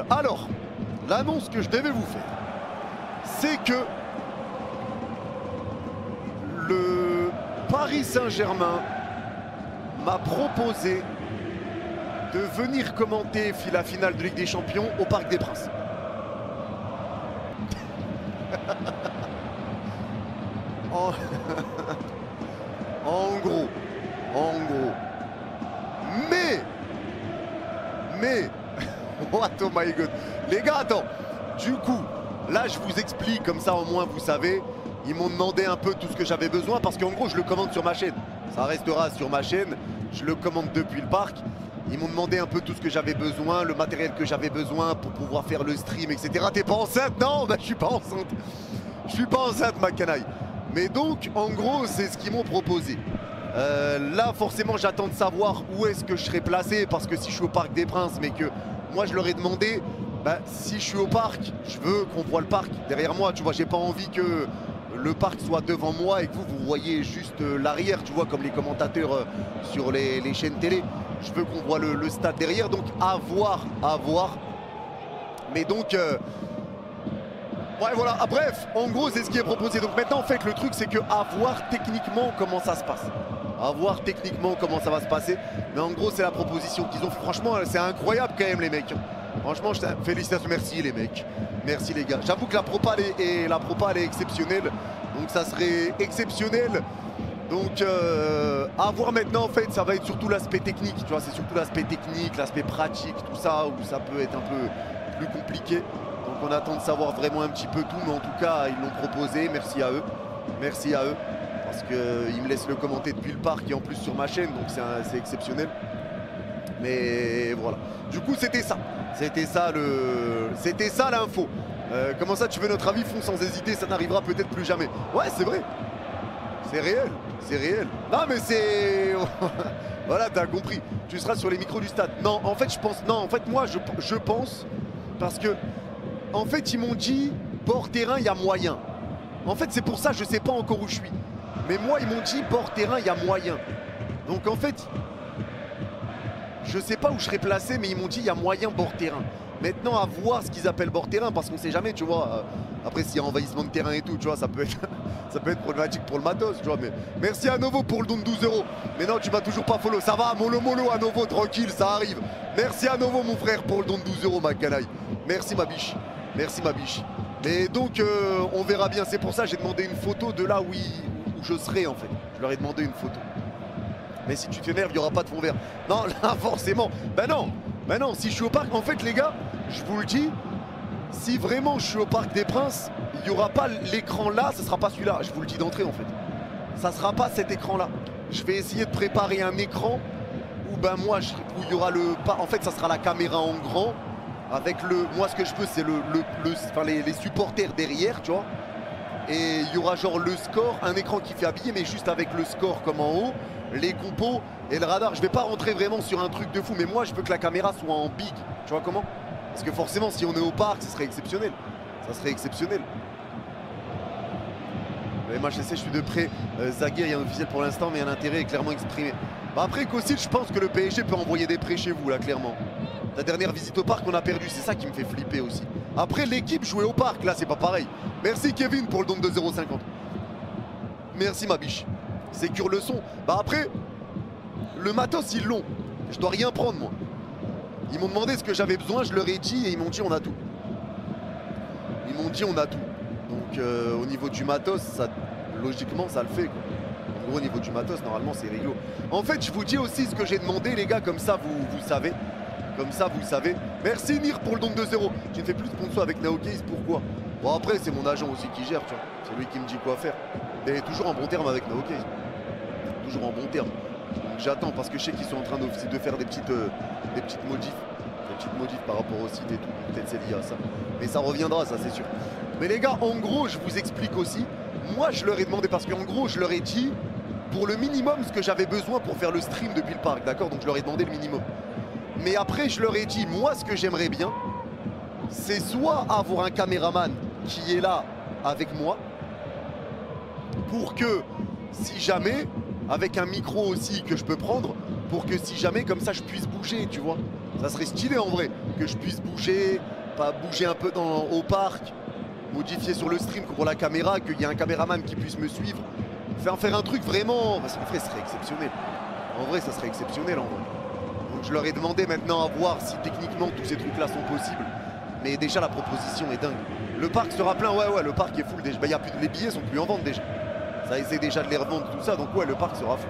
Alors, l'annonce que je devais vous faire, c'est que le Paris Saint-Germain m'a proposé de venir commenter la finale de Ligue des Champions au Parc des Princes. En gros, mais, what oh my god, les gars, attends, du coup, là je vous explique, comme ça au moins vous savez, ils m'ont demandé un peu tout ce que j'avais besoin, parce qu'en gros je le commande sur ma chaîne, ça restera sur ma chaîne, je le commande depuis le parc. Ils m'ont demandé un peu tout ce que j'avais besoin, le matériel que j'avais besoin pour pouvoir faire le stream, etc. T'es pas enceinte? Non, bah, je suis pas enceinte. Je suis pas enceinte, ma canaille. Mais donc, en gros, c'est ce qu'ils m'ont proposé. Là, forcément, j'attends de savoir où est-ce que je serai placé, parce que si je suis au Parc des Princes, mais que moi, je leur ai demandé, bah, si je suis au parc, je veux qu'on voit le parc derrière moi. Tu vois, j'ai pas envie que le parc soit devant moi et que vous voyez juste l'arrière, tu vois, comme les commentateurs sur les chaînes télé. Je veux qu'on voit le stade derrière, donc à voir. Mais donc, ouais, voilà. Ah, bref, en gros, c'est ce qui est proposé. Donc maintenant, en fait, le truc, c'est que à voir techniquement comment ça se passe. À voir techniquement comment ça va se passer. Mais en gros, c'est la proposition qu'ils ont. Franchement, c'est incroyable quand même, les mecs. Franchement, félicitations, merci les mecs. Merci les gars. J'avoue que la propale est exceptionnelle. Donc ça serait exceptionnel. Donc à voir maintenant, en fait, ça va être surtout l'aspect technique, tu vois, c'est surtout l'aspect technique, l'aspect pratique, tout ça, où ça peut être un peu plus compliqué. Donc on attend de savoir vraiment un petit peu tout, mais en tout cas, ils l'ont proposé, merci à eux, parce qu'ils me laissent le commenter depuis le parc et en plus sur ma chaîne, donc c'est exceptionnel. Mais voilà, du coup c'était ça l'info. Comment ça, tu veux notre avis? Fonce sans hésiter, ça n'arrivera peut-être plus jamais. Ouais, c'est vrai. C'est réel. Non mais c'est... Voilà, t'as compris. Tu seras sur les micros du stade. Non, en fait, je pense... Non, en fait, moi, je pense... Parce que... En fait, ils m'ont dit, bord terrain, il y a moyen. En fait, c'est pour ça, je sais pas encore où je suis. Mais moi, ils m'ont dit, bord terrain, il y a moyen. Donc, en fait... Je sais pas où je serai placé, mais ils m'ont dit, il y a moyen bord terrain. Maintenant, à voir ce qu'ils appellent bord terrain, parce qu'on sait jamais, tu vois. Après, s'il y a envahissement de terrain et tout, tu vois, ça peut être problématique pour le matos, tu vois. Mais merci à Novo pour le don de 12 €. Mais non, tu m'as toujours pas follow. Ça va, mollo à Novo, tranquille, ça arrive. Merci à Novo, mon frère, pour le don de 12 €, ma canaille. Merci, ma biche. Merci, ma biche. Et donc, on verra bien. C'est pour ça que j'ai demandé une photo de là où je serai, en fait. Je leur ai demandé une photo. Mais si tu t'énerves, il n'y aura pas de fond vert. Non, là, forcément. Ben non, si je suis au parc, en fait, les gars, je vous le dis, si vraiment je suis au Parc des Princes, il n'y aura pas l'écran là, ce ne sera pas celui-là. Je vous le dis d'entrée, en fait. Ça ne sera pas cet écran-là. Je vais essayer de préparer un écran où, ben, moi, où il y aura le... En fait, ça sera la caméra en grand. Avec le... Moi, ce que je peux, c'est les supporters derrière, tu vois. Et il y aura genre le score, un écran qui fait habiller, mais juste avec le score comme en haut, les compos et le radar. Je vais pas rentrer vraiment sur un truc de fou, mais moi je veux que la caméra soit en big. Tu vois comment? Parce que forcément, si on est au parc, ce serait exceptionnel. Ça serait exceptionnel. Le MHSC, je suis de près. Zaguer, rien officiel pour l'instant, mais un intérêt est clairement exprimé. Bah après, Kostic, je pense que le PSG peut envoyer des prêts chez vous, là, clairement. La dernière visite au parc, on a perdu. C'est ça qui me fait flipper aussi. Après, l'équipe jouait au parc, là, c'est pas pareil. Merci Kevin pour le don de 2,50 €. Merci ma biche. Sécure le son. Bah après, le matos, ils l'ont. Je dois rien prendre, moi. Ils m'ont demandé ce que j'avais besoin, je leur ai dit et ils m'ont dit on a tout. Ils m'ont dit on a tout. Donc au niveau du matos, ça, logiquement, ça le fait, quoi. En gros, au niveau du matos, normalement, c'est rigolo. En fait, je vous dis aussi ce que j'ai demandé, les gars, comme ça, vous savez. Comme ça, vous savez. Merci Nir pour le don de 2 €. Je ne fais plus de sponsor avec Naocase, pourquoi? Bon, après, c'est mon agent aussi qui gère, tu vois. C'est lui qui me dit quoi faire. Mais toujours en bon terme avec Naocase. Toujours en bon terme. Donc j'attends parce que je sais qu'ils sont en train de faire des petites modifs. Des petites modifs par rapport au site et tout. Peut-être c'est lié à ça. Mais ça reviendra, ça c'est sûr. Mais les gars, en gros, je vous explique aussi. Moi, je leur ai demandé parce qu'en gros, je leur ai dit pour le minimum ce que j'avais besoin pour faire le stream depuis le parc. D'accord? Donc je leur ai demandé le minimum. Mais après, je leur ai dit, moi, ce que j'aimerais bien, c'est soit avoir un caméraman qui est là avec moi, pour que, si jamais, avec un micro aussi que je peux prendre, pour que si jamais, comme ça, je puisse bouger, tu vois. Ça serait stylé en vrai, que je puisse bouger, pas bouger un peu au parc, modifier sur le stream pour la caméra, qu'il y ait un caméraman qui puisse me suivre. Faire un truc vraiment, parce qu'en vrai, ce serait exceptionnel. En vrai, ça serait exceptionnel en vrai. Donc je leur ai demandé maintenant à voir si techniquement tous ces trucs-là sont possibles. Mais déjà, la proposition est dingue. Le parc sera plein, ouais, le parc est full déjà. Bah, les billets sont plus en vente déjà. Ça essaie déjà de les revendre, tout ça, donc ouais, le parc sera full.